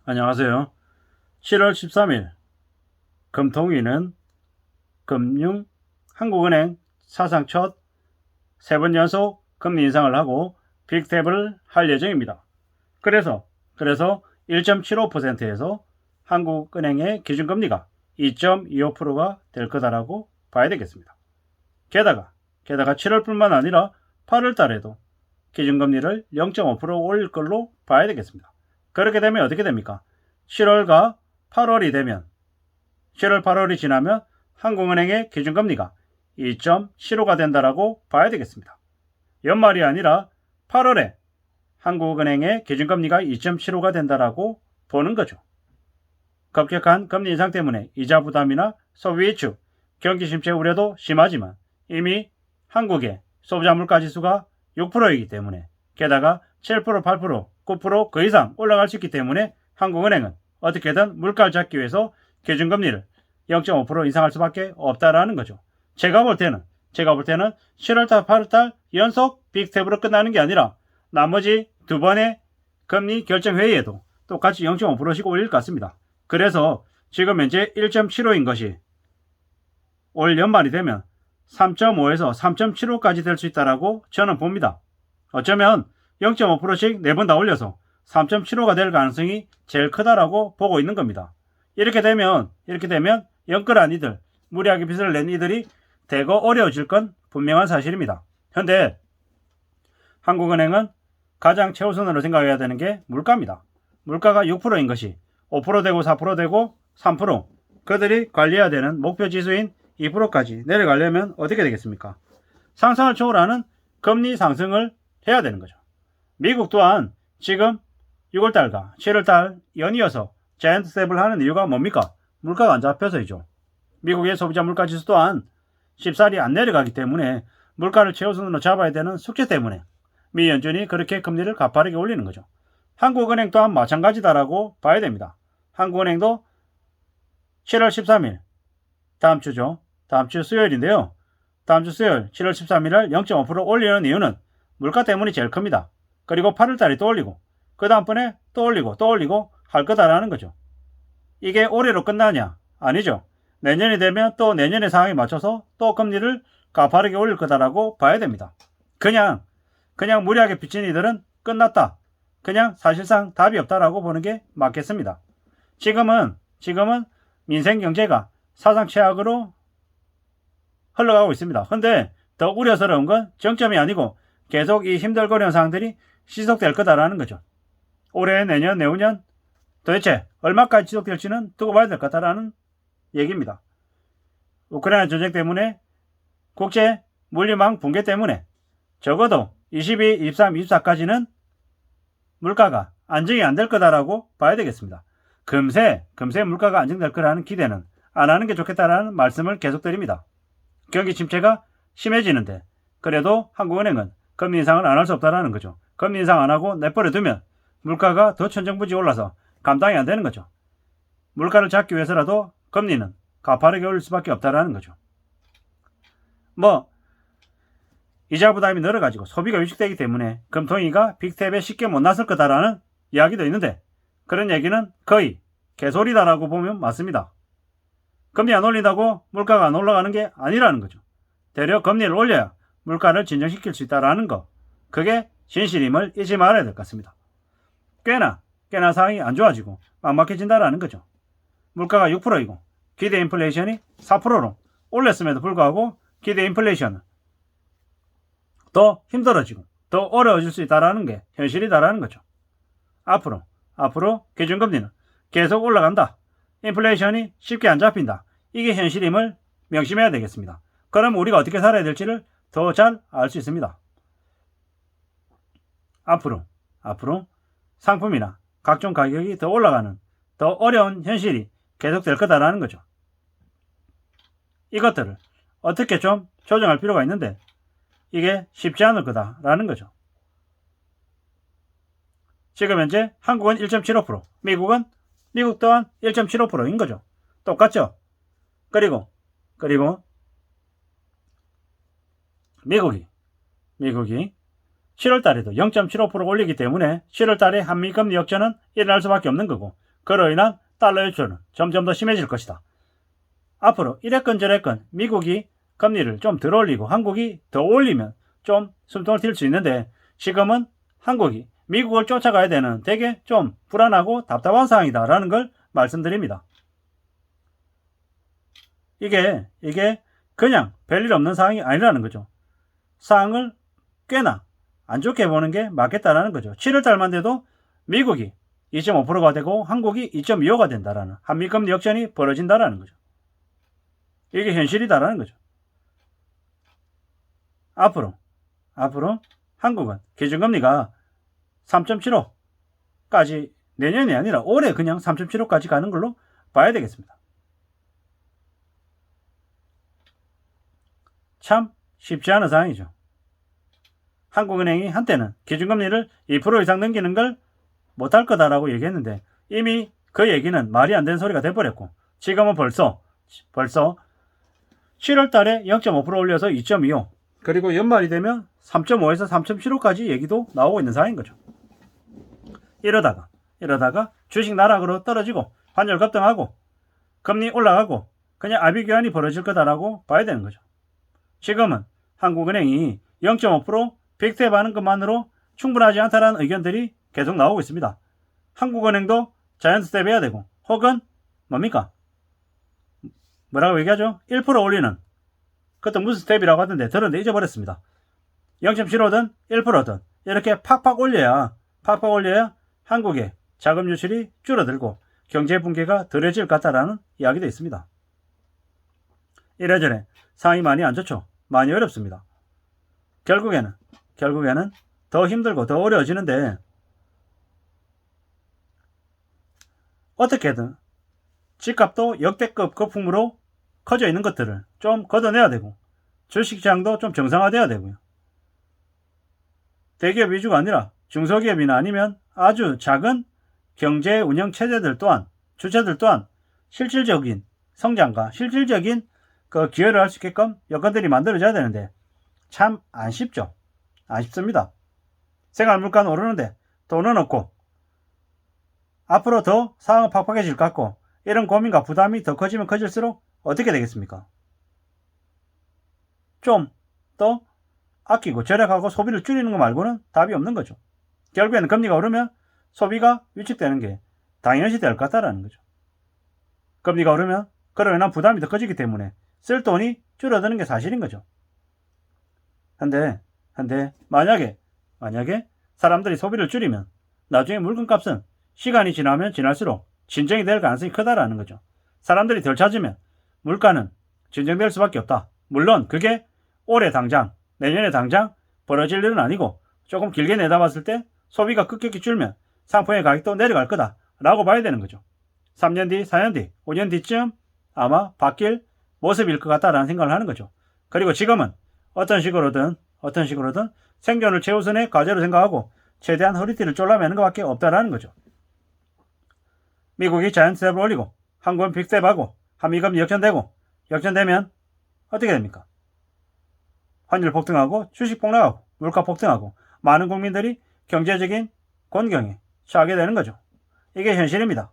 안녕하세요. 7월 13일 금통위는 한국은행 사상 첫 3번 연속 금리 인상을 하고 빅탭을 할 예정입니다. 그래서 1.75%에서 한국은행의 기준금리가 2.25%가 될 거다라고 봐야 되겠습니다. 게다가 7월뿐만 아니라 8월 달에도 기준금리를 0.5% 올릴 걸로 봐야 되겠습니다. 그렇게 되면 어떻게 됩니까? 7월과 8월이 되면 7월 8월이 지나면 한국은행의 기준금리가 2.75가 된다라고 봐야 되겠습니다. 연말이 아니라 8월에 한국은행의 기준금리가 2.75가 된다라고 보는 거죠. 급격한 금리 인상 때문에 이자 부담이나 소비 위축, 경기 침체 우려도 심하지만 이미 한국의 소비자 물가지수가 6%이기 때문에 게다가 7%, 8%, 9% 그 이상 올라갈 수 있기 때문에 한국은행은 어떻게든 물가를 잡기 위해서 기준금리를 0.5% 인상할 수밖에 없다라는 거죠. 제가 볼 때는 7월달, 8월달 연속 빅탭으로 끝나는 게 아니라 나머지 두 번의 금리 결정 회의에도 똑같이 0.5%씩 올릴 것 같습니다. 그래서 지금 현재 1.75인 것이 올 연말이 되면 3.5에서 3.75까지 될 수 있다라고 저는 봅니다. 어쩌면 0.5%씩 4번 다 올려서 3.75가 될 가능성이 제일 크다라고 보고 있는 겁니다. 이렇게 되면 영끌한 이들, 무리하게 빚을 낸 이들이 대거 어려워질 건 분명한 사실입니다. 현재 한국은행은 가장 최우선으로 생각해야 되는 게 물가입니다. 물가가 6%인 것이 5% 되고 4% 되고 3% 그들이 관리해야 되는 목표 지수인 2%까지 내려가려면 어떻게 되겠습니까? 상상을 초월하는 금리 상승을 해야 되는 거죠. 미국 또한 지금 6월달과 7월달 연이어서 자이언트 스텝을 하는 이유가 뭡니까? 물가가 안 잡혀서이죠. 미국의 소비자 물가지수 또한 쉽사리 안 내려가기 때문에 물가를 최우선으로 잡아야 되는 숙제 때문에 미 연준이 그렇게 금리를 가파르게 올리는 거죠. 한국은행 또한 마찬가지다라고 봐야 됩니다. 한국은행도 7월 13일 다음 주죠. 다음 주 수요일인데요. 다음 주 수요일 7월 13일을 0.5% 올리는 이유는 물가 때문이 제일 큽니다. 그리고 8월달에 또 올리고 그 다음번에 또 올리고 할 거다라는 거죠. 이게 올해로 끝나냐? 아니죠. 내년이 되면 또 내년의 상황에 맞춰서 또 금리를 가파르게 올릴 거다라고 봐야 됩니다. 그냥 무리하게 빚진 이들은 끝났다. 그냥 사실상 답이 없다라고 보는 게 맞겠습니다. 지금은 민생 경제가 사상 최악으로 흘러가고 있습니다. 근데 더 우려스러운 건 정점이 아니고 계속 이 힘들거리는 상황들이 지속될 거다라는 거죠. 올해, 내년, 내후년 도대체 얼마까지 지속될지는 두고 봐야 될 거다라는 얘기입니다. 우크라이나 전쟁 때문에 국제 물류망 붕괴 때문에 적어도 22, 23, 24까지는 물가가 안정이 안 될 거다라고 봐야 되겠습니다. 금세 물가가 안정될 거라는 기대는 안 하는 게 좋겠다라는 말씀을 계속 드립니다. 경기 침체가 심해지는데 그래도 한국은행은 금리 인상을 안 할 수 없다라는 거죠. 금리 인상 안 하고 내버려 두면 물가가 더 천정부지 올라서 감당이 안 되는 거죠. 물가를 잡기 위해서라도 금리는 가파르게 올릴 수밖에 없다라는 거죠. 이자 부담이 늘어가지고 소비가 위축되기 때문에 금통위가 빅탭에 쉽게 못 나설 거다라는 이야기도 있는데 그런 얘기는 거의 개소리다라고 보면 맞습니다. 금리 안 올린다고 물가가 안 올라가는 게 아니라는 거죠. 되려 금리를 올려야 물가를 진정시킬 수 있다라는 거. 그게 진실임을 잊지 말아야 될 것 같습니다. 꽤나 상황이 안 좋아지고 막막해진다라는 거죠. 물가가 6%이고 기대 인플레이션이 4%로 올렸음에도 불구하고 기대 인플레이션은 더 힘들어지고 더 어려워질 수 있다라는 게 현실이다라는 거죠. 앞으로 기준금리는 계속 올라간다. 인플레이션이 쉽게 안 잡힌다. 이게 현실임을 명심해야 되겠습니다. 그럼 우리가 어떻게 살아야 될지를 더 잘 알 수 있습니다. 앞으로 상품이나 각종 가격이 더 올라가는 더 어려운 현실이 계속될 거다라는 거죠. 이것들을 어떻게 좀 조정할 필요가 있는데 이게 쉽지 않을 거다라는 거죠. 지금 현재 한국은 1.75%, 미국 또한 1.75%인 거죠. 똑같죠? 그리고 미국이 7월 달에도 0.75% 올리기 때문에 7월 달에 한미 금리 역전은 일어날 수밖에 없는 거고 그로 인한 달러 유출은 점점 더 심해질 것이다. 앞으로 이랬건 저랬건 미국이 금리를 좀 덜 올리고 한국이 더 올리면 좀 숨통을 틔울 수 있는데 지금은 한국이 미국을 쫓아가야 되는 되게 좀 불안하고 답답한 상황이다라는 걸 말씀드립니다. 이게 그냥 별일 없는 상황이 아니라는 거죠. 상황을 꽤나 안 좋게 보는 게 맞겠다라는 거죠. 7월달만 돼도 미국이 2.5%가 되고 한국이 2.25가 된다라는 한미금리 역전이 벌어진다라는 거죠. 이게 현실이다라는 거죠. 앞으로 한국은 기준금리가 3.75까지 내년이 아니라 올해 그냥 3.75까지 가는 걸로 봐야 되겠습니다. 참 쉽지 않은 상황이죠. 한국은행이 한때는 기준금리를 2% 이상 넘기는 걸 못할 거다라고 얘기했는데 이미 그 얘기는 말이 안 되는 소리가 돼버렸고 지금은 벌써 7월 달에 0.5% 올려서 2.25 그리고 연말이 되면 3.5에서 3.75까지 얘기도 나오고 있는 상황인 거죠. 이러다가 주식 나락으로 떨어지고 환율 급등하고 금리 올라가고 그냥 아비 교환이 벌어질 거다라고 봐야 되는 거죠. 지금은 한국은행이 0.5% 빅스텝하는 것만으로 충분하지 않다라는 의견들이 계속 나오고 있습니다. 한국은행도 자이언트 스텝 해야 되고 혹은 뭡니까? 뭐라고 얘기하죠? 1% 올리는 그것도 무슨 스텝이라고 하던데 들었는데 잊어버렸습니다. 0.75든 1%든 이렇게 팍팍 올려야 한국의 자금 유출이 줄어들고 경제 붕괴가 덜해질 것 같다라는 이야기도 있습니다. 이래저래 상황이 많이 안 좋죠. 많이 어렵습니다. 결국에는 더 힘들고 더 어려워지는데 어떻게든 집값도 역대급 거품으로 커져 있는 것들을 좀 걷어내야 되고 주식시장도 좀 정상화돼야 되고요. 대기업 위주가 아니라 중소기업이나 아니면 아주 작은 경제 운영 체제들 또한 주체들 또한 실질적인 성장과 실질적인 그 기여를 할 수 있게끔 여건들이 만들어져야 되는데 참 안 쉽죠. 안 쉽습니다. 생활 물가는 오르는데 돈은 없고 앞으로 더 상황은 팍팍해질 것 같고 이런 고민과 부담이 더 커지면 커질수록 어떻게 되겠습니까? 좀 더 아끼고 절약하고 소비를 줄이는 거 말고는 답이 없는 거죠. 결국에는 금리가 오르면 소비가 위축되는 게 당연시 될 것 같다라는 거죠. 금리가 오르면 그로 인한 부담이 더 커지기 때문에 쓸 돈이 줄어드는 게 사실인 거죠. 근데 만약에 사람들이 소비를 줄이면 나중에 물건값은 시간이 지나면 지날수록 진정이 될 가능성이 크다라는 거죠. 사람들이 덜 찾으면 물가는 진정될 수밖에 없다. 물론 그게 올해 당장, 내년에 당장 벌어질 일은 아니고 조금 길게 내다봤을 때 소비가 급격히 줄면 상품의 가격도 내려갈 거다 라고 봐야 되는 거죠. 3년 뒤, 4년 뒤, 5년 뒤쯤 아마 바뀔 모습일 것 같다라는 생각을 하는 거죠. 그리고 지금은 어떤 식으로든 생존을 최우선의 과제로 생각하고 최대한 허리띠를 졸라매는 것밖에 없다라는 거죠. 미국이 자이언트 스텝을 올리고 한국은 빅스텝하고 한미금리 역전되면 어떻게 됩니까? 환율 폭등하고 주식 폭락하고 물가 폭등하고 많은 국민들이 경제적인 곤경에 처하게 되는 거죠. 이게 현실입니다.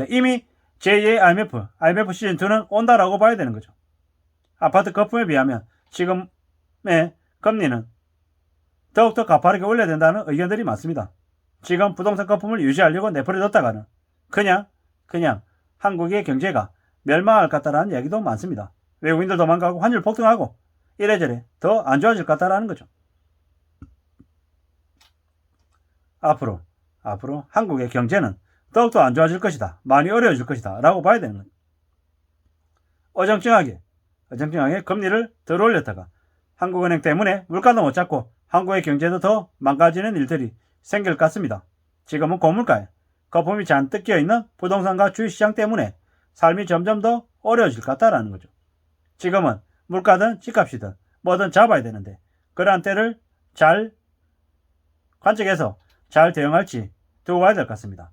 이미 제2의 IMF 시즌2는 온다라고 봐야 되는 거죠. 아파트 거품에 비하면 지금의 금리는 더욱더 가파르게 올려야 된다는 의견들이 많습니다. 지금 부동산 거품을 유지하려고 내버려뒀다가는 그냥 한국의 경제가 멸망할 것 같다라는 얘기도 많습니다. 외국인들 도망가고 환율 폭등하고 이래저래 더 안 좋아질 것 같다라는 거죠. 앞으로 한국의 경제는 더욱더 안 좋아질 것이다. 많이 어려워질 것이다. 라고 봐야 되는 거죠. 어정쩡하게 금리를 덜 올렸다가 한국은행 때문에 물가도 못 잡고 한국의 경제도 더 망가지는 일들이 생길 것 같습니다. 지금은 고물가에 거품이 잔뜩 끼어있는 부동산과 주식시장 때문에 삶이 점점 더 어려워질 것 같다라는 거죠. 지금은 물가든 집값이든 뭐든 잡아야 되는데 그러한 때를 잘 관측해서 잘 대응할지 두고 봐야 될 것 같습니다.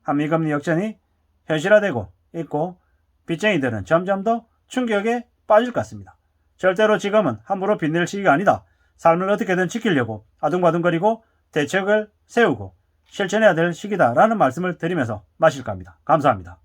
한미금리 역전이 현실화되고 있고 빚쟁이들은 점점 더 충격에 빠질 것 같습니다. 절대로 지금은 함부로 빚낼 시기가 아니다. 삶을 어떻게든 지키려고 아둥바둥거리고 대책을 세우고 실천해야 될 시기다라는 말씀을 드리면서 마실까 합니다. 감사합니다.